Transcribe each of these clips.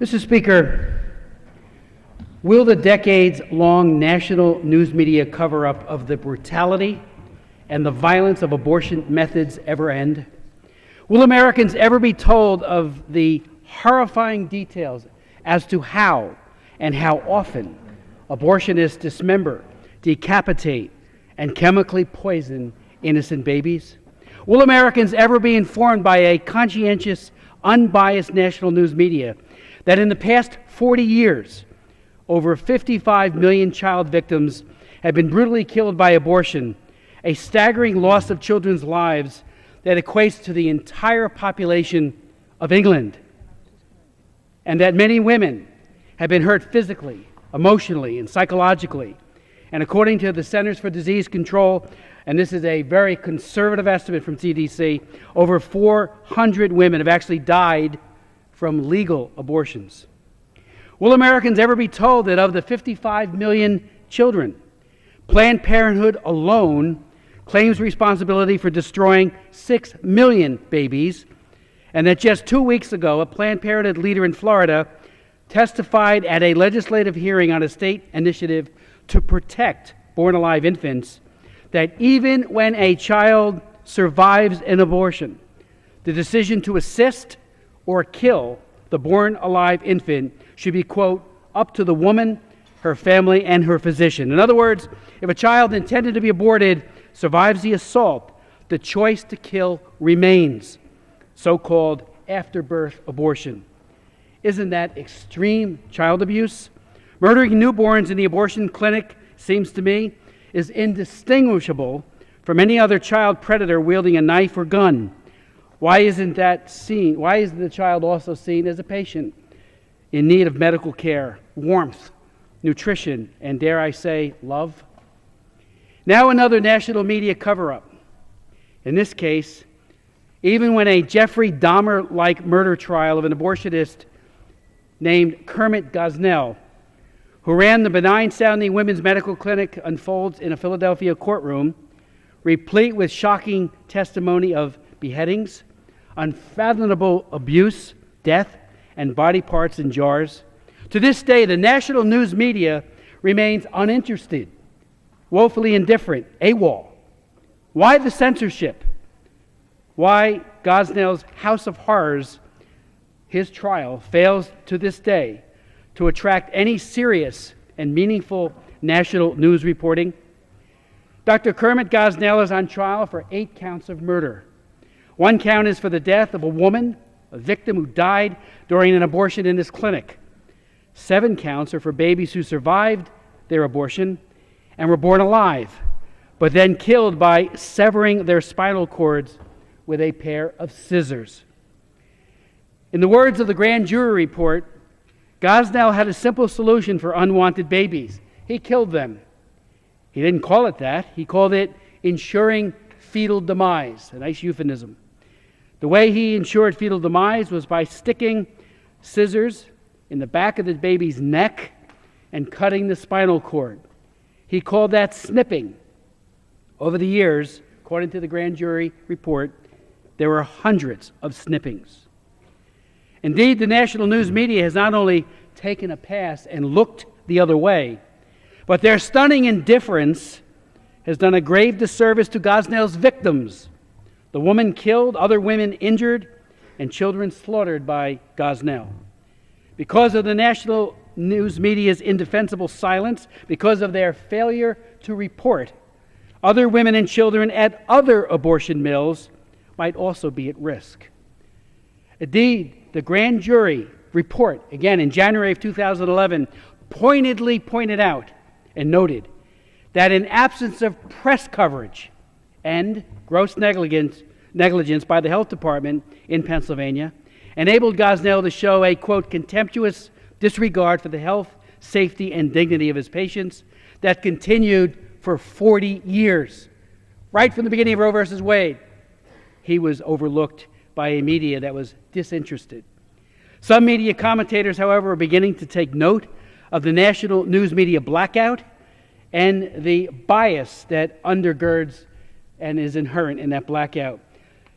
Mr. Speaker, will the decades-long national news media cover-up of the brutality and the violence of abortion methods ever end? Will Americans ever be told of the horrifying details as to how and how often abortionists dismember, decapitate, and chemically poison innocent babies? Will Americans ever be informed by a conscientious, unbiased national news media that in the past 40 years, over 55 million child victims have been brutally killed by abortion, a staggering loss of children's lives that equates to the entire population of England, and that many women have been hurt physically, emotionally, and psychologically. And according to the Centers for Disease Control, and this is a very conservative estimate from CDC, over 400 women have actually died from legal abortions. Will Americans ever be told that of the 55 million children, Planned Parenthood alone claims responsibility for destroying 6 million babies, and that just 2 weeks ago, a Planned Parenthood leader in Florida testified at a legislative hearing on a state initiative to protect born-alive infants, that even when a child survives an abortion, the decision to assist or kill the born-alive infant should be, quote, up to the woman, her family, and her physician. In other words, if a child intended to be aborted survives the assault, the choice to kill remains, so-called after-birth abortion. Isn't that extreme child abuse? Murdering newborns in the abortion clinic, seems to me, is indistinguishable from any other child predator wielding a knife or gun. Why isn't the child also seen as a patient in need of medical care, warmth, nutrition, and dare I say, love? Now another national media cover-up. In this case, even when a Jeffrey Dahmer-like murder trial of an abortionist named Kermit Gosnell, who ran the benign-sounding women's medical clinic, unfolds in a Philadelphia courtroom, replete with shocking testimony of beheadings, unfathomable abuse, death, and body parts in jars. To this day, the national news media remains uninterested, woefully indifferent, AWOL. Why the censorship? Why Gosnell's House of Horrors, his trial, fails to this day to attract any serious and meaningful national news reporting? Dr. Kermit Gosnell is on trial for 8 counts of murder. 1 count is for the death of a woman, a victim who died during an abortion in his clinic. 7 counts are for babies who survived their abortion and were born alive, but then killed by severing their spinal cords with a pair of scissors. In the words of the grand jury report, Gosnell had a simple solution for unwanted babies. He killed them. He didn't call it that. He called it ensuring fetal demise, a nice euphemism. The way he ensured fetal demise was by sticking scissors in the back of the baby's neck and cutting the spinal cord. He called that snipping. Over the years, according to the grand jury report, there were hundreds of snippings. Indeed, the national news media has not only taken a pass and looked the other way, but their stunning indifference has done a grave disservice to Gosnell's victims, the woman killed, other women injured, and children slaughtered by Gosnell. Because of the national news media's indefensible silence, because of their failure to report, other women and children at other abortion mills might also be at risk. Indeed, the grand jury report, again in January of 2011, pointedly pointed out and noted that in absence of press coverage and gross negligence by the health department in Pennsylvania, enabled Gosnell to show a, quote, contemptuous disregard for the health, safety, and dignity of his patients that continued for 40 years. Right from the beginning of Roe versus Wade, he was overlooked by a media that was disinterested. Some media commentators, however, are beginning to take note of the national news media blackout and the bias that undergirds and is inherent in that blackout.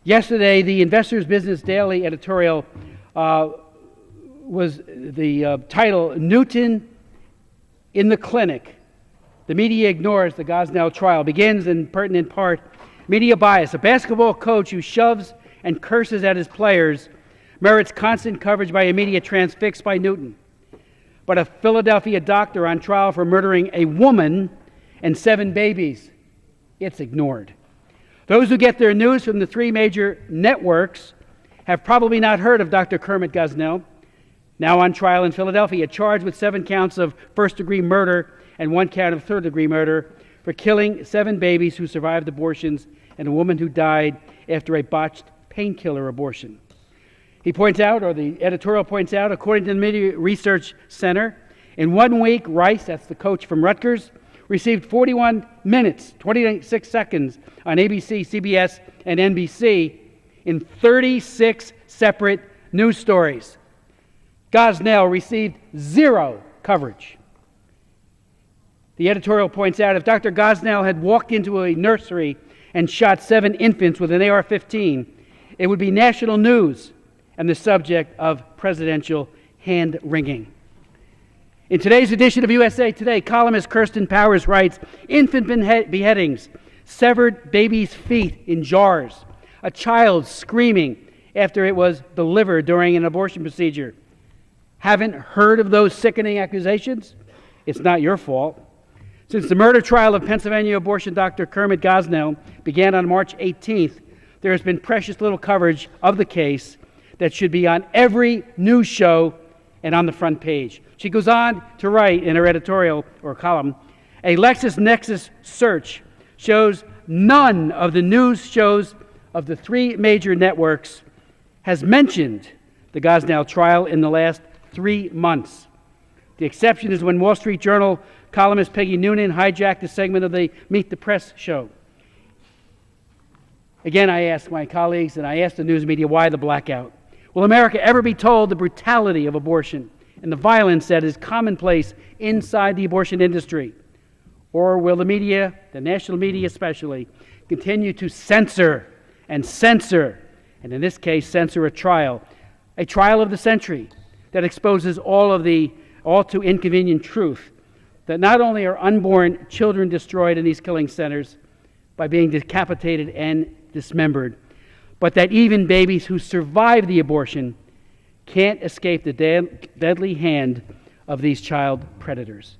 Yesterday, the Investor's Business Daily editorial was the title, Newton in the Clinic. The media ignores the Gosnell trial. Begins in pertinent part, media bias. A basketball coach who shoves and curses at his players merits constant coverage by a media transfixed by Newton. But a Philadelphia doctor on trial for murdering a woman and 7 babies, it's ignored. Those who get their news from the 3 major networks have probably not heard of Dr. Kermit Gosnell, now on trial in Philadelphia, charged with 7 counts of first-degree murder and 1 count of third-degree murder for killing 7 babies who survived abortions and a woman who died after a botched painkiller abortion. He points out, or the editorial points out, according to the Media Research Center, in 1 week, Rice, that's the coach from Rutgers, received 41 minutes, 26 seconds on ABC, CBS, and NBC in 36 separate news stories. Gosnell received 0 coverage. The editorial points out, if Dr. Gosnell had walked into a nursery and shot 7 infants with an AR-15, it would be national news and the subject of presidential hand-wringing. In today's edition of USA Today, columnist Kirsten Powers writes, infant beheadings, severed baby's feet in jars, a child screaming after it was delivered during an abortion procedure. Haven't heard of those sickening accusations? It's not your fault. Since the murder trial of Pennsylvania abortion doctor Kermit Gosnell began on March 18th, there has been precious little coverage of the case that should be on every news show and on the front page. She goes on to write in her editorial or column, a LexisNexis search shows none of the news shows of the 3 major networks has mentioned the Gosnell trial in the last 3 months. The exception is when Wall Street Journal columnist Peggy Noonan hijacked a segment of the Meet the Press show. Again, I ask my colleagues and I ask the news media, why the blackout? Will America ever be told the brutality of abortion and the violence that is commonplace inside the abortion industry? Or will the media, the national media especially, continue to censor and censor, and in this case, censor a trial of the century that exposes all too inconvenient truth that not only are unborn children destroyed in these killing centers by being decapitated and dismembered, but that even babies who survive the abortion can't escape the deadly hand of these child predators.